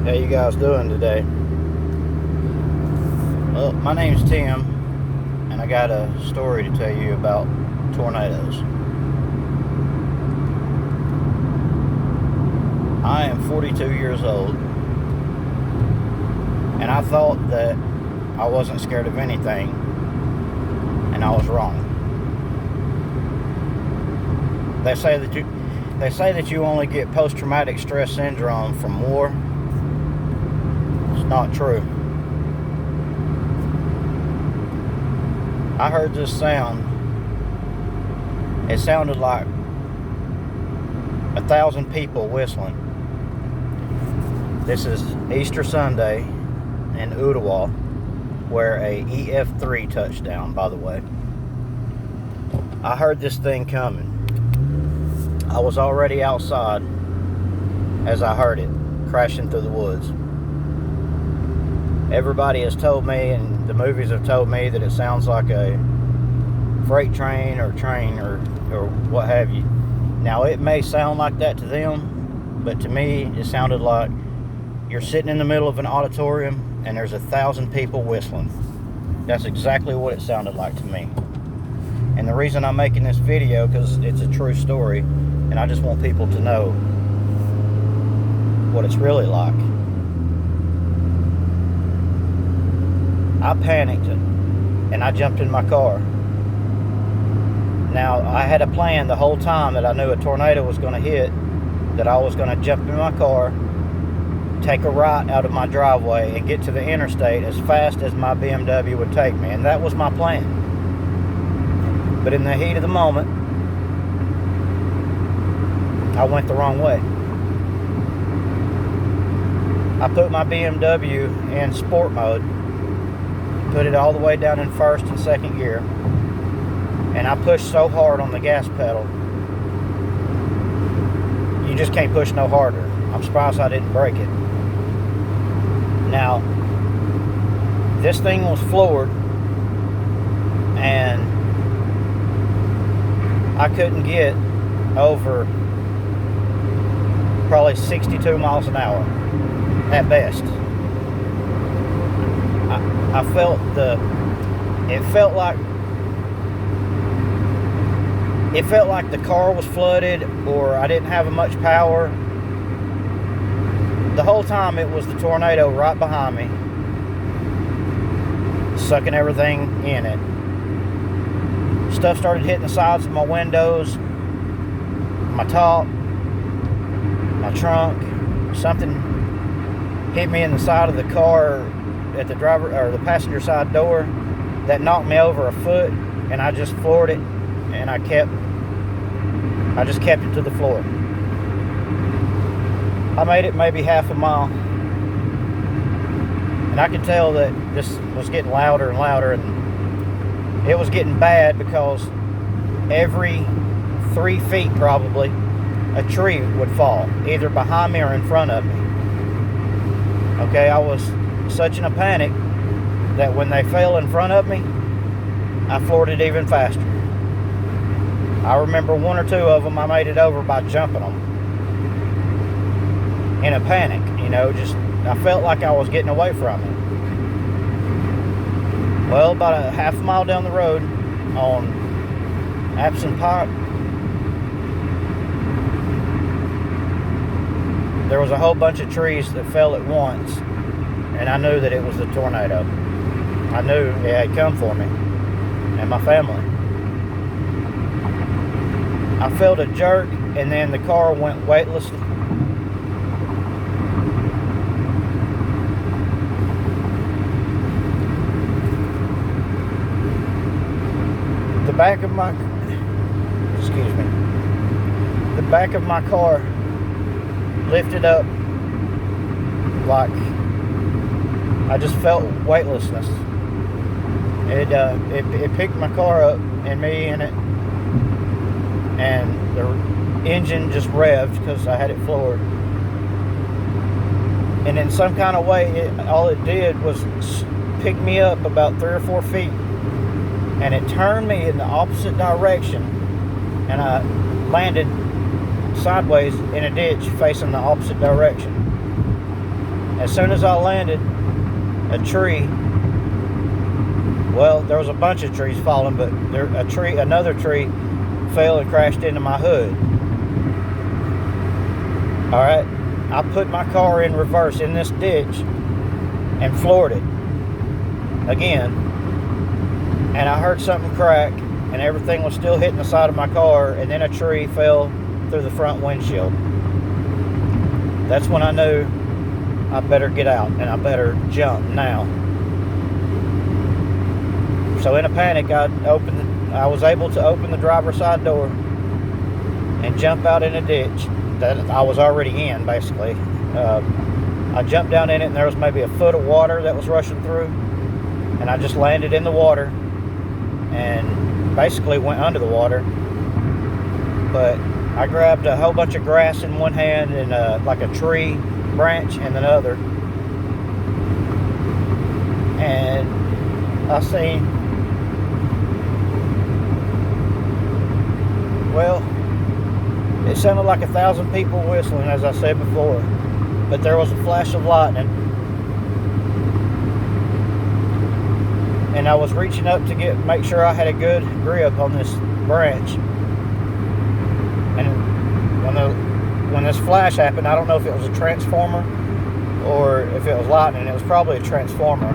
How you guys doing today? Well, my name's Tim, and I got a story to tell you about tornadoes. I am 42 years old, and I thought that I wasn't scared of anything, and I was wrong. They say that you only get post-traumatic stress syndrome from war. It's not true. I heard this sound. It sounded like 1,000 people whistling. This is Easter Sunday in Ottawa, where a EF3 touchdown, by the way. I heard this thing coming. I was already outside as I heard it crashing through the woods. Everybody has told me, and the movies have told me, that it sounds like a freight train or what have you. Now, it may sound like that to them, but to me, it sounded like you're sitting in the middle of an auditorium and there's 1,000 people whistling. That's exactly what it sounded like to me. And the reason I'm making this video, because it's a true story, and I just want people to know what it's really like. I panicked and I jumped in my car. Now, I had a plan the whole time that I knew a tornado was going to hit, that I was going to jump in my car, take a right out of my driveway, and get to the interstate as fast as my BMW would take me. And that was my plan. But in the heat of the moment, I went the wrong way. I put my BMW in sport mode, put it all the way down in first and second gear, and I pushed so hard on the gas pedal, you just can't push no harder. I'm surprised I didn't break it. Now, this thing was floored, and I couldn't get over probably 62 miles an hour at best. I felt it felt like the car was flooded, or I didn't have much power. The whole time it was the tornado right behind me, sucking everything in it. Stuff started hitting the sides of my windows, my top, my trunk. Something hit me in the side of the car at the driver or the passenger side door that knocked me over a foot, and I just floored it, and I just kept it to the floor. I made it maybe half a mile, and I could tell that this was getting louder and louder, and it was getting bad because every 3 feet probably a tree would fall, either behind me or in front of me. Okay, I was such in a panic that when they fell in front of me, I floored it even faster. I remember 1 or 2 of them I made it over by jumping them in a panic, just I felt like I was getting away from it. Well, about a half a mile down the road on Absent Pike, there was a whole bunch of trees that fell at once, and I knew that it was the tornado. I knew it had come for me and my family. I felt a jerk, and then the car went weightless. The back of my car lifted up like I just felt weightlessness. It picked my car up and me in it, and the engine just revved because I had it floored. And in some kind of way, all it did was pick me up about 3 or 4 feet, and it turned me in the opposite direction, and I landed sideways in a ditch facing the opposite direction. As soon as I landed, a tree, well, there was a bunch of trees falling, but another tree fell and crashed into my hood. All right, I put my car in reverse in this ditch and floored it again, and I heard something crack, and everything was still hitting the side of my car, and then a tree fell through the front windshield. That's when I knew I better get out, and I better jump now. So in a panic, I was able to open the driver's side door and jump out in a ditch that I was already in, basically. I jumped down in it, and there was maybe a foot of water that was rushing through, and I just landed in the water and basically went under the water. But I grabbed a whole bunch of grass in one hand and like a tree branch in another, and I seen, well, it sounded like 1,000 people whistling, as I said before, but there was a flash of lightning, and I was reaching up to make sure I had a good grip on this branch, and when this flash happened, I don't know if it was a transformer or if it was lightning. It was probably a transformer,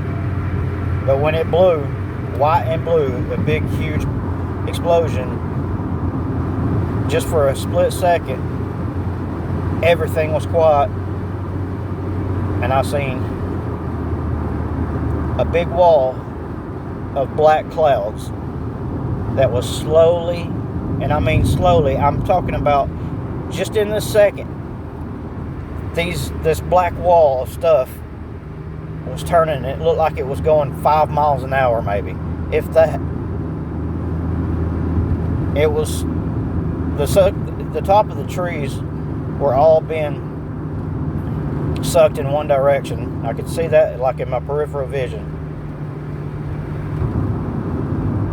but when it blew, white and blue, a big huge explosion, just for a split second, everything was quiet, and I seen a big wall of black clouds that was slowly, and I mean slowly, I'm talking about just in this second, this black wall of stuff was turning. It looked like it was going 5 miles an hour, maybe, if that. It was the top of the trees were all being sucked in one direction. I could see that like in my peripheral vision,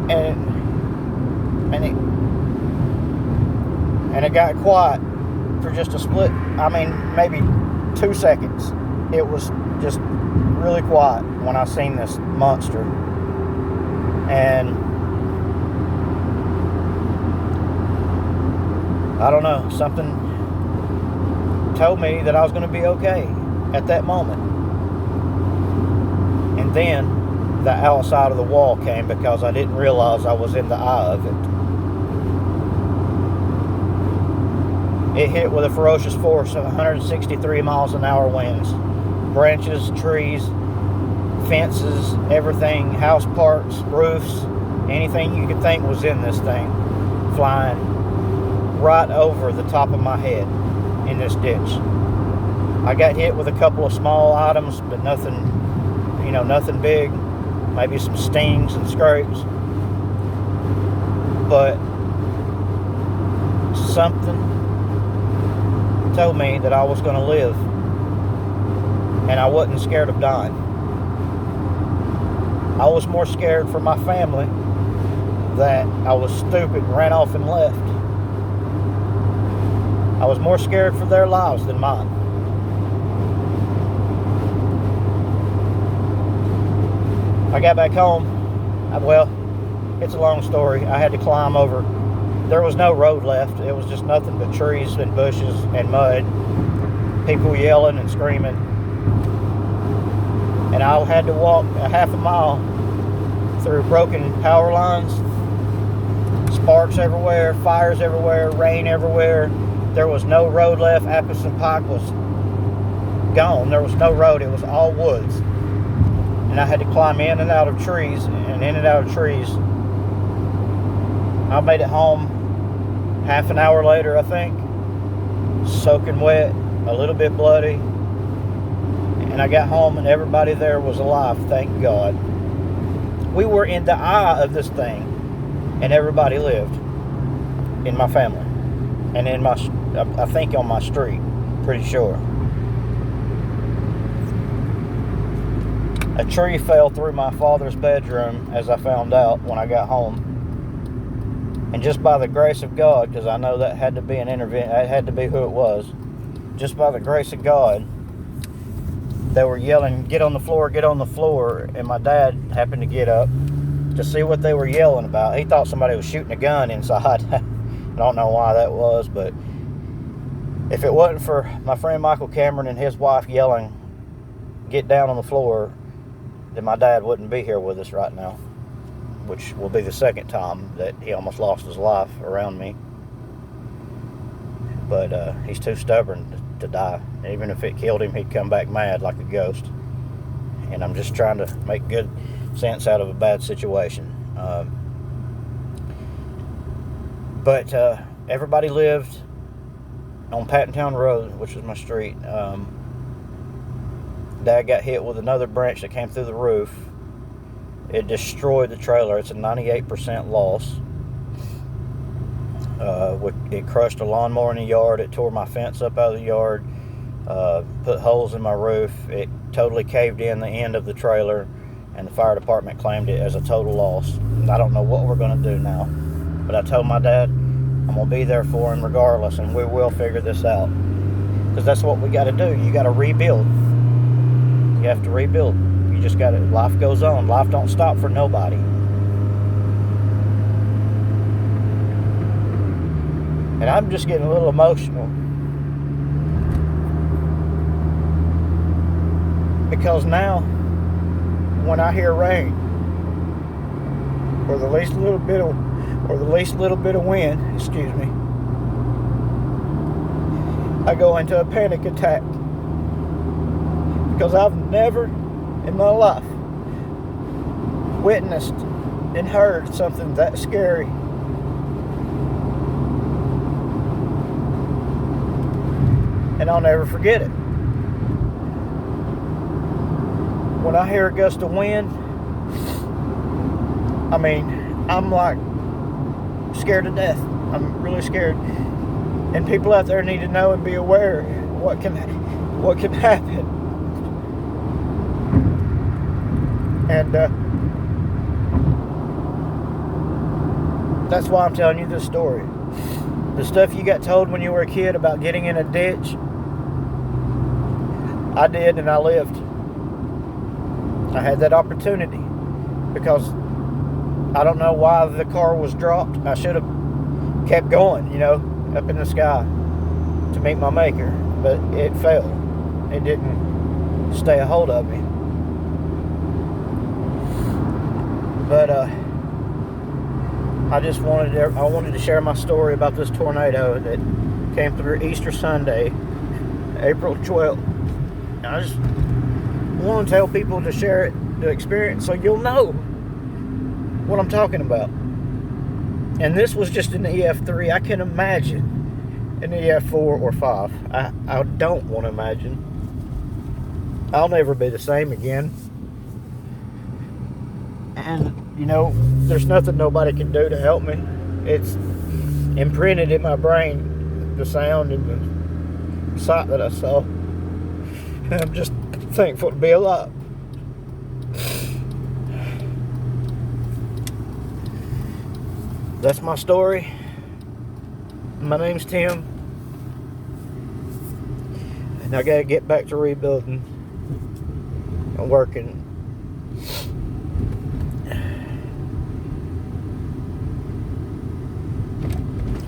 and it got quiet for just a split, I mean maybe 2 seconds. It was just really quiet when I seen this monster, and I don't know, something told me that I was going to be okay at that moment. And then the outside of the wall came, because I didn't realize I was in the eye of it. It hit with a ferocious force of 163 miles an hour winds. Branches, trees, fences, everything, house parts, roofs, anything you could think was in this thing, flying right over the top of my head in this ditch. I got hit with a couple of small items, but nothing, nothing big. Maybe some stings and scrapes. But something told me that I was going to live, and I wasn't scared of dying. I was more scared for my family that I was stupid and ran off and left. I was more scared for their lives than mine. I got back home. Well, it's a long story. I had to climb over. There was no road left. It was just nothing but trees and bushes and mud. People yelling and screaming. And I had to walk a half a mile through broken power lines, sparks everywhere, fires everywhere, rain everywhere. There was no road left. Appleton Pike was gone. There was no road. It was all woods. And I had to climb in and out of trees and in and out of trees. I made it home half an hour later, I think, soaking wet, a little bit bloody. And I got home and everybody there was alive, thank God. We were in the eye of this thing, and everybody lived in my family. And in my, I think on my street, pretty sure. A tree fell through my father's bedroom, as I found out when I got home. And just by the grace of God, because I know that had to be an intervention, it had to be who it was. Just by the grace of God, they were yelling, "Get on the floor, get on the floor." And my dad happened to get up to see what they were yelling about. He thought somebody was shooting a gun inside. I don't know why that was, but if it wasn't for my friend Michael Cameron and his wife yelling, "Get down on the floor," then my dad wouldn't be here with us right now, which will be the second time that he almost lost his life around me. But he's too stubborn to die. Even if it killed him, he'd come back mad like a ghost. And I'm just trying to make good sense out of a bad situation. But everybody lived on Pattontown Road, which was my street. Dad got hit with another branch that came through the roof. It destroyed the trailer. It's a 98% loss. It crushed a lawnmower in the yard. It tore my fence up out of the yard. Put holes in my roof. It totally caved in the end of the trailer, and the fire department claimed it as a total loss. And I don't know what we're going to do now. But I told my dad I'm going to be there for him regardless, and we will figure this out. Because that's what we got to do. You got to rebuild. You have to rebuild. You just got to, life goes on. Life don't stop for nobody. And I'm just getting a little emotional. Because now, when I hear rain, or the least little bit of wind, excuse me, I go into a panic attack. Because I've never in my life witnessed and heard something that scary. And I'll never forget it. When I hear a gust of wind, I mean, I'm like scared to death. I'm really scared. And people out there need to know and be aware what can happen. And that's why I'm telling you this story. The stuff you got told when you were a kid about getting in a ditch, I did, and I lived. I had that opportunity because I don't know why the car was dropped. I should have kept going, up in the sky to meet my maker, but it fell. It didn't stay a hold of me. But I wanted to share my story about this tornado that came through Easter Sunday, April 12th. And I just want to tell people to share it, the experience, so you'll know what I'm talking about. And this was just an EF3. I can imagine an EF4 or 5. I don't want to imagine. I'll never be the same again. And, there's nothing nobody can do to help me. It's imprinted in my brain, the sound and the sight that I saw. And I'm just thankful to be alive. That's my story. My name's Tim. And I gotta get back to rebuilding and working.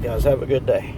Guys, have a good day.